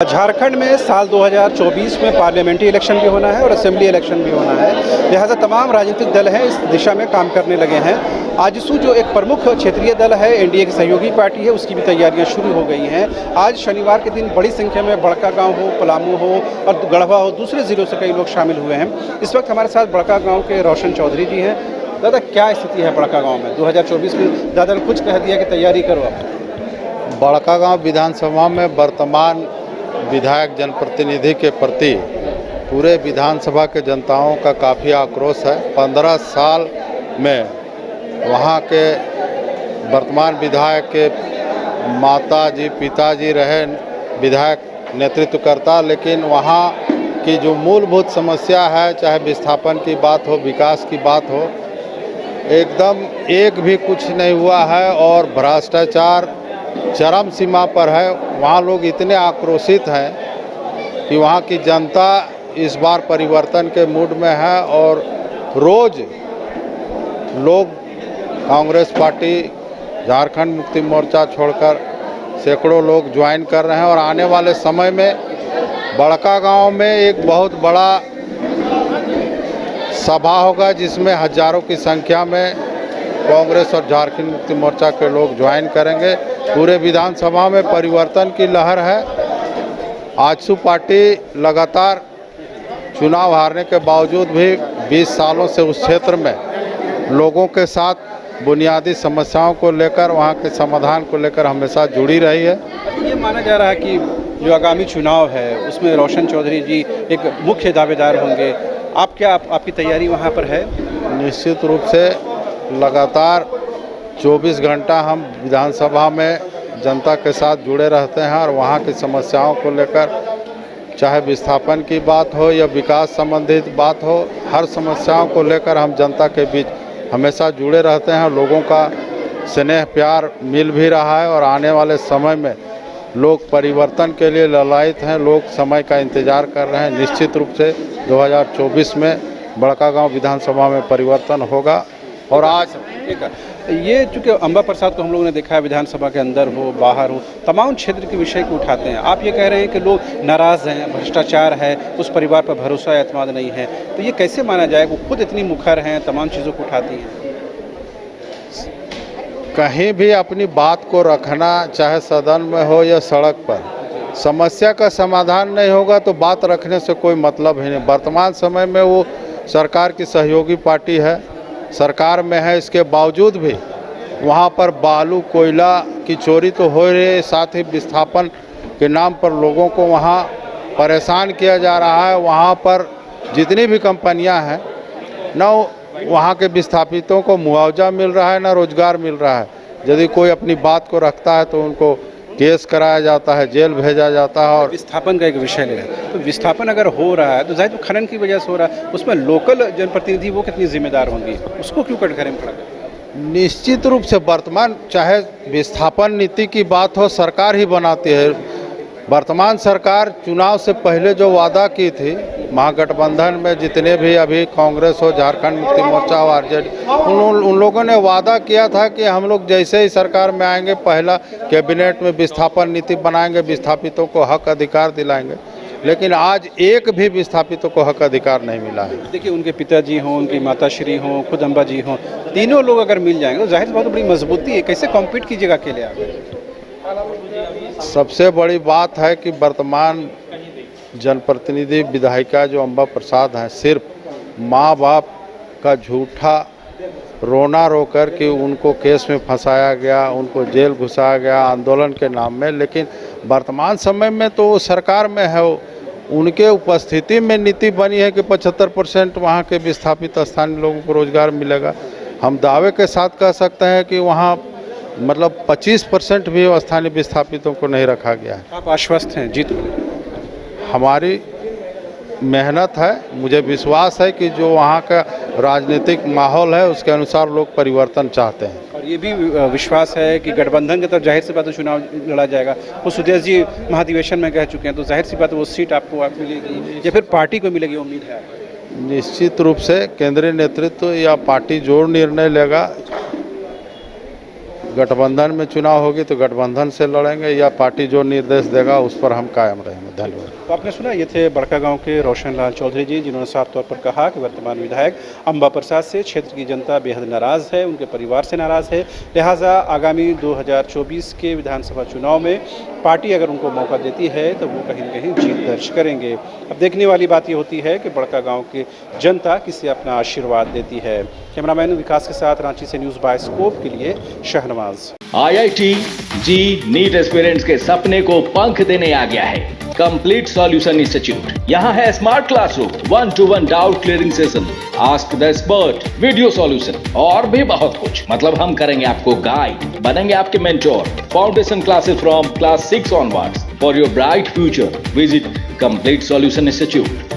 झारखंड में साल 2024 में पार्लियामेंट्री इलेक्शन भी होना है और असेंबली इलेक्शन भी होना है। लिहाजा तमाम राजनीतिक दल हैं इस दिशा में काम करने लगे हैं। आजसू जो एक प्रमुख क्षेत्रीय दल है, एनडीए की सहयोगी पार्टी है, उसकी भी तैयारियां शुरू हो गई हैं। आज शनिवार के दिन बड़ी संख्या में बड़कागांव हो, पलामू हो और गढ़वा हो, दूसरे ज़िलों से कई लोग शामिल हुए हैं। इस वक्त हमारे साथ बड़कागांव के रोशन चौधरी जी हैं। दादा, क्या स्थिति है बड़कागांव में 2024 में? दादा ने कुछ कह दिया कि तैयारी करो आप। बड़कागांव विधानसभा में वर्तमान विधायक जनप्रतिनिधि के प्रति पूरे विधानसभा के जनताओं का काफ़ी आक्रोश है। 15 साल में वहाँ के वर्तमान विधायक के माताजी पिताजी रहे विधायक नेतृत्वकर्ता, लेकिन वहाँ की जो मूलभूत समस्या है, चाहे विस्थापन की बात हो, विकास की बात हो, एकदम एक भी कुछ नहीं हुआ है और भ्रष्टाचार चरम सीमा पर है। वहाँ लोग इतने आक्रोशित हैं कि वहाँ की जनता इस बार परिवर्तन के मूड में है और रोज़ लोग कांग्रेस पार्टी, झारखंड मुक्ति मोर्चा छोड़कर सैकड़ों लोग ज्वाइन कर रहे हैं। और आने वाले समय में बड़कागांव में एक बहुत बड़ा सभा होगा जिसमें हजारों की संख्या में कांग्रेस और झारखंड मुक्ति मोर्चा के लोग ज्वाइन करेंगे। पूरे विधानसभा में परिवर्तन की लहर है। आजसू पार्टी लगातार चुनाव हारने के बावजूद भी 20 सालों से उस क्षेत्र में लोगों के साथ बुनियादी समस्याओं को लेकर, वहां के समाधान को लेकर हमेशा जुड़ी रही है। ये माना जा रहा है कि जो आगामी चुनाव है उसमें रोशन चौधरी जी एक मुख्य दावेदार होंगे। आपकी तैयारी वहाँ पर है? निश्चित रूप से लगातार 24 घंटा हम विधानसभा में जनता के साथ जुड़े रहते हैं और वहाँ की समस्याओं को लेकर, चाहे विस्थापन की बात हो या विकास संबंधित बात हो, हर समस्याओं को लेकर हम जनता के बीच हमेशा जुड़े रहते हैं। लोगों का स्नेह प्यार मिल भी रहा है और आने वाले समय में लोग परिवर्तन के लिए ललायित हैं। लोग समय का इंतज़ार कर रहे हैं। निश्चित रूप से 2024 में बड़कागांव विधानसभा में परिवर्तन होगा। और आज ठीक है, ये चूँकि अंबा प्रसाद को हम लोगों ने देखा है विधानसभा के अंदर हो बाहर हो, तमाम क्षेत्र के विषय को उठाते हैं। आप ये कह रहे हैं कि लोग नाराज़ हैं, भ्रष्टाचार है, उस परिवार पर भरोसा या एतमाद नहीं है, तो ये कैसे माना जाए? वो खुद इतनी मुखर हैं, तमाम चीज़ों को उठाती हैं। कहीं भी अपनी बात को रखना, चाहे सदन में हो या सड़क पर, समस्या का समाधान नहीं होगा तो बात रखने से कोई मतलब ही नहीं। वर्तमान समय में वो सरकार की सहयोगी पार्टी है, सरकार में है, इसके बावजूद भी वहाँ पर बालू कोयला की चोरी तो हो रही है, साथ ही विस्थापन के नाम पर लोगों को वहाँ परेशान किया जा रहा है। वहाँ पर जितनी भी कंपनियाँ हैं, न वहाँ के विस्थापितों को मुआवजा मिल रहा है, न रोजगार मिल रहा है। यदि कोई अपनी बात को रखता है तो उनको केस कराया जाता है, जेल भेजा जाता है। और विस्थापन का एक विषय ले रहे हैं, तो विस्थापन अगर हो रहा है तो जाहिर तो खनन की वजह से हो रहा है, उसमें लोकल जनप्रतिनिधि वो कितनी जिम्मेदार होंगी? उसको क्यों कटघरे में खड़ा करें? निश्चित रूप से वर्तमान चाहे विस्थापन नीति की बात हो, सरकार ही बनाती है। वर्तमान सरकार चुनाव से पहले जो वादा की थी, महागठबंधन में जितने भी अभी कांग्रेस हो, झारखंड मुक्ति मोर्चा हो, आरजेडी, उन लोगों ने वादा किया था कि हम लोग जैसे ही सरकार में आएंगे पहला कैबिनेट में विस्थापन नीति बनाएंगे, विस्थापितों को हक अधिकार दिलाएंगे। लेकिन आज एक भी विस्थापितों को हक अधिकार नहीं मिला है। देखिए, उनके पिताजी हों, उनकी माताश्री हों, खुद अम्बा जी हों, तीनों लोग अगर मिल जाएंगे तो जाहिर बहुत बड़ी मजबूती है। कैसे कॉम्पीट कीजिएगा अकेले आप? सबसे बड़ी बात है कि वर्तमान जनप्रतिनिधि विधायिका जो अम्बा प्रसाद हैं, सिर्फ माँ बाप का झूठा रोना रोकर कि उनको केस में फंसाया गया, उनको जेल घुसाया गया आंदोलन के नाम में। लेकिन वर्तमान समय में तो वो सरकार में है, उनके उपस्थिति में नीति बनी है कि 75% वहाँ के विस्थापित स्थानीय लोगों को रोजगार मिलेगा। हम दावे के साथ कह सकते हैं कि वहाँ मतलब 25% भी स्थानीय विस्थापितों को नहीं रखा गया है। आप आश्वस्त हैं जीत को? हमारी मेहनत है, मुझे विश्वास है कि जो वहाँ का राजनीतिक माहौल है उसके अनुसार लोग परिवर्तन चाहते हैं। और ये भी विश्वास है कि गठबंधन की तरफ जाहिर सी बात है चुनाव लड़ा जाएगा। वो सुदेश जी महाधिवेशन में कह चुके हैं, तो जाहिर सी बात है वो सीट आपको मिलेगी या फिर पार्टी को मिलेगी, उम्मीद है? निश्चित रूप से केंद्रीय नेतृत्व या पार्टी जो निर्णय लेगा गठबंधन में चुनाव होगी तो गठबंधन से लड़ेंगे या पार्टी जो निर्देश देगा उस पर हम कायम रहेंगे। धन्यवाद। तो आपने सुना, ये थे बड़कागांव के रोशन लाल चौधरी जी, जिन्होंने साफ तौर पर कहा कि वर्तमान विधायक अंबा प्रसाद से क्षेत्र की जनता बेहद नाराज़ है, उनके परिवार से नाराज़ है। लिहाजा आगामी 2024 के विधानसभा चुनाव में पार्टी अगर उनको मौका देती है तो वो कहीं न कहीं जीत दर्ज करेंगे। अब देखने वाली बात ये होती है कि बड़कागांव की जनता किसे अपना आशीर्वाद देती है। कैमरामैन विकास के साथ रांची से न्यूज़ बायोस्कोप के लिए शहनवाज। IIT जी नीट एस्पिरेंट्स के सपने को पंख देने आ गया है कंप्लीट सॉल्यूशन इंस्टीट्यूट। यहाँ है smart classroom, 1-to-1 doubt clearing session, ask the expert, video solution और भी बहुत कुछ। मतलब हम करेंगे आपको गाइड, बनेंगे आपके mentor. Foundation classes from class 6 onwards for your bright future. Visit complete solution institute.